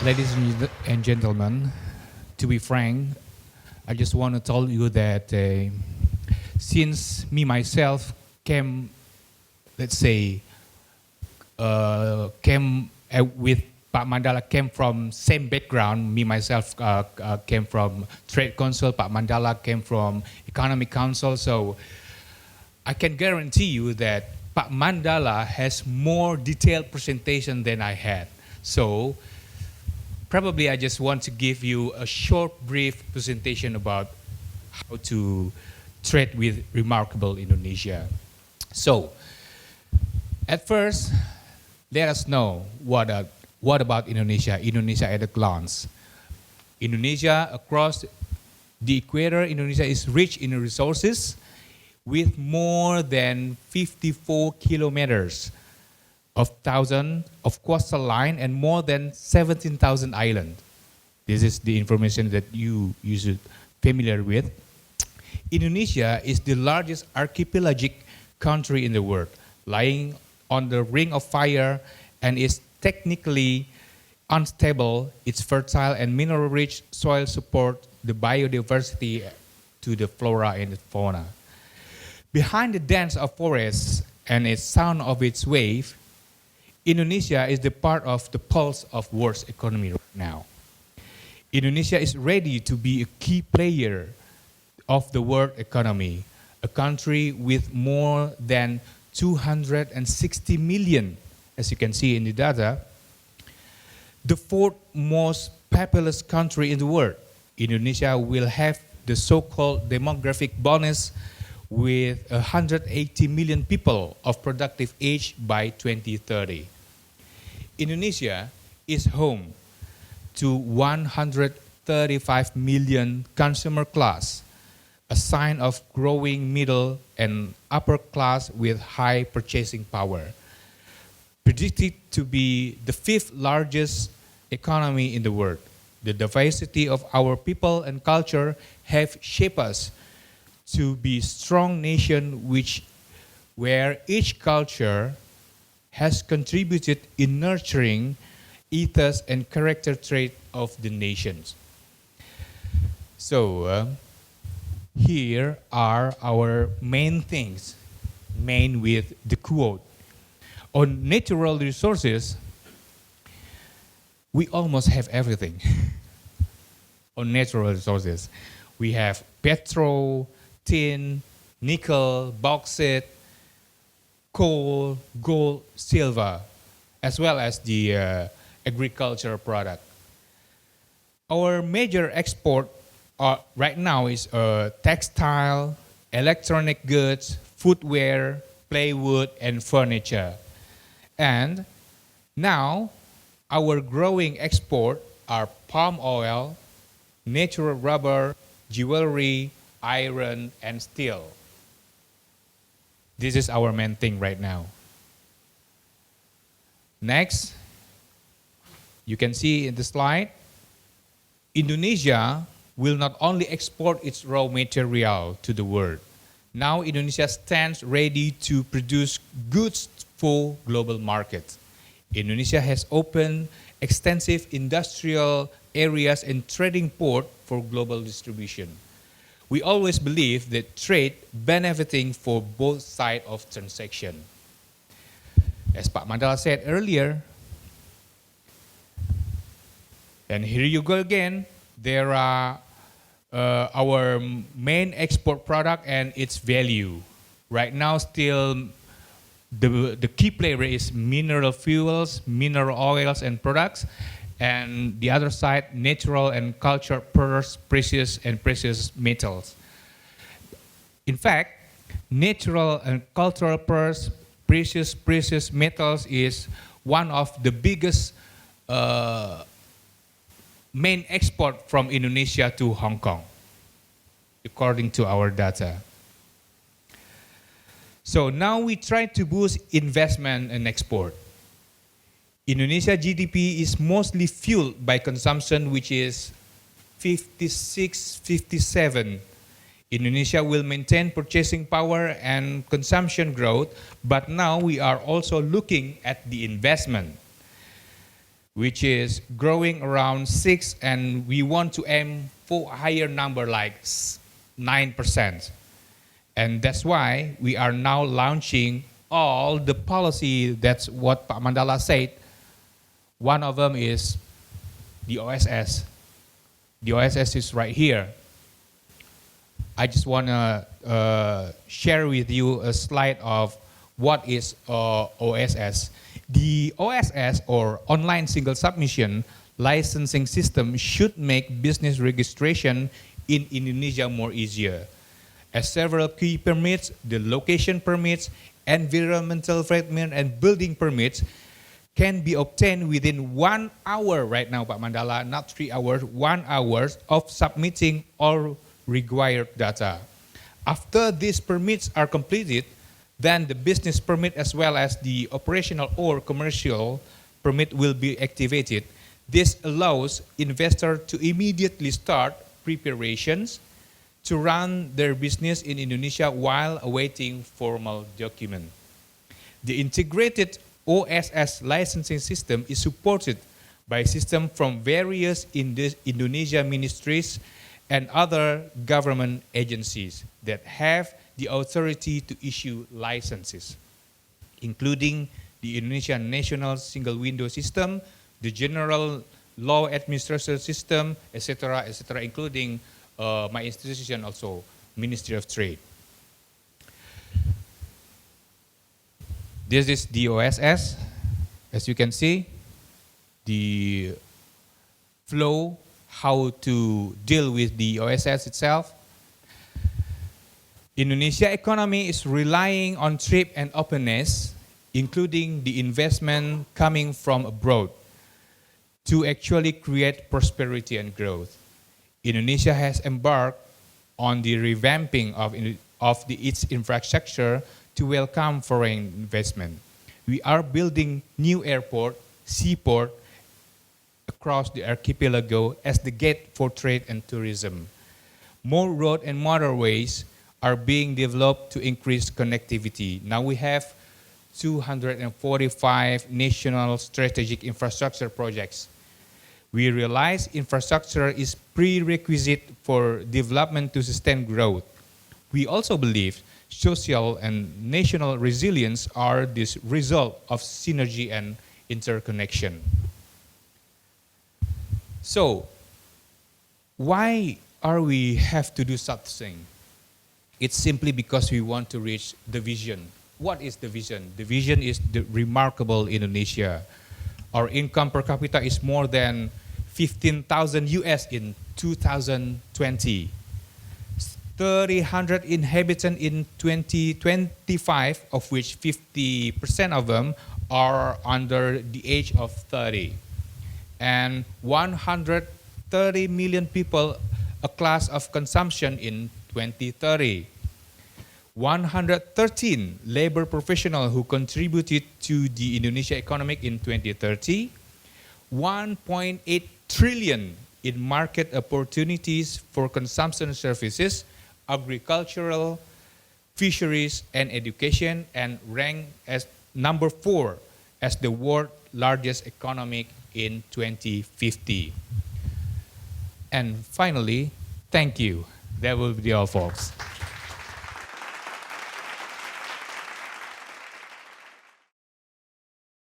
Ladies and gentlemen, to be frank, I just want to tell you that since me myself came, let's say, came with Pak Mandala came from same background. Me myself came from Trade Consul. Pak Mandala came from Economic Council. So I can guarantee you that Pak Mandala has more detailed presentation than I had. So probably I just want to give you a short, brief presentation about how to trade with remarkable Indonesia. So at first, let us know what about Indonesia, Indonesia at a glance. Indonesia, across the equator, Indonesia is rich in resources with more than 54 kilometers of coastal line and more than 17,000 islands. This is the information that you should familiar with. Indonesia is the largest archipelagic country in the world, lying on the ring of fire and is technically unstable. Its fertile and mineral-rich soil support the biodiversity to the flora and the fauna. Behind the dance of forests and the sound of its wave, Indonesia is the part of the pulse of world's economy right now. Indonesia is ready to be a key player of the world economy, a country with more than 260 million, as you can see in the data, the fourth most populous country in the world. Indonesia will have the so-called demographic bonus with 180 million people of productive age by 2030. Indonesia is home to 135 million consumer class, a sign of growing middle and upper class with high purchasing power. Predicted to be the fifth largest economy in the world, the diversity of our people and culture have shaped us to be a strong nation where each culture has contributed in nurturing ethos and character trait of the nations. So here are our main things, main with the quote. On natural resources, we almost have everything. On natural resources, we have petrol, tin, nickel, bauxite, coal, gold, silver, as well as the agricultural product. Our major export right now is textile, electronic goods, footwear, plywood, and furniture. And now our growing export are palm oil, natural rubber, jewelry, iron, and steel. This is our main thing right now. Next, you can see in the slide, Indonesia will not only export its raw material to the world. Now Indonesia stands ready to produce goods for global markets. Indonesia has opened extensive industrial areas and trading port for global distribution. We always believe that trade benefiting for both sides of transaction. As Pak Mandala said earlier, and here you go again, there are our main export product and its value. Right now still the key player is mineral fuels, mineral oils and products, and the other side, natural and cultural pearls, precious and precious metals. In fact, natural and cultural pearls, precious metals is one of the biggest main export from Indonesia to Hong Kong, according to our data. So now we try to boost investment and export. Indonesia GDP is mostly fueled by consumption, which is 56-57. Indonesia will maintain purchasing power and consumption growth, but now we are also looking at the investment. which is growing around 6, and we want to aim for a higher number like 9%. And that's why we are now launching all the policy. That's what Pak Mandala said. One of them is the OSS. The OSS is right here. I just want to share with you a slide of what is OSS. The OSS, or Online Single Submission Licensing System, should make business registration in Indonesia more easier, as several key permits, the location permits, environmental permit, and building permits can be obtained within 1 hour right now, Pak Mandala, not 3 hours, 1 hour of submitting all required data. After these permits are completed, then the business permit as well as the operational or commercial permit will be activated. This allows investors to immediately start preparations to run their business in Indonesia while awaiting formal document. The integrated OSS licensing system is supported by systems from various Indonesia ministries and other government agencies that have the authority to issue licenses, including the Indonesian National Single Window System, the General Law Administration System, etc., including my institution also, Ministry of Trade. This is the OSS. As you can see, the flow, how to deal with the OSS itself. Indonesia economy is relying on trade and openness, including the investment coming from abroad, to actually create prosperity and growth. Indonesia has embarked on the revamping of its infrastructure to welcome foreign investment. We are building new airport, seaport across the archipelago as the gate for trade and tourism. More road and motorways are being developed to increase connectivity. Now we have 245 national strategic infrastructure projects. We realize infrastructure is prerequisite for development to sustain growth. We also believe social and national resilience are the result of synergy and interconnection. So, why are we have to do such thing? It's simply because we want to reach the vision. What is the vision? The vision is the remarkable Indonesia. Our income per capita is more than 15,000 US in 2020. 300 inhabitants in 2025, of which 50% of them are under the age of 30. And 130 million people, a class of consumption in 2030. 113 labor professionals who contributed to the Indonesia economic in 2030. 1.8 trillion in market opportunities for consumption services, agricultural, fisheries, and education, and ranked as number 4 as the world's largest economy in 2050. And finally, thank you. That will be all, folks.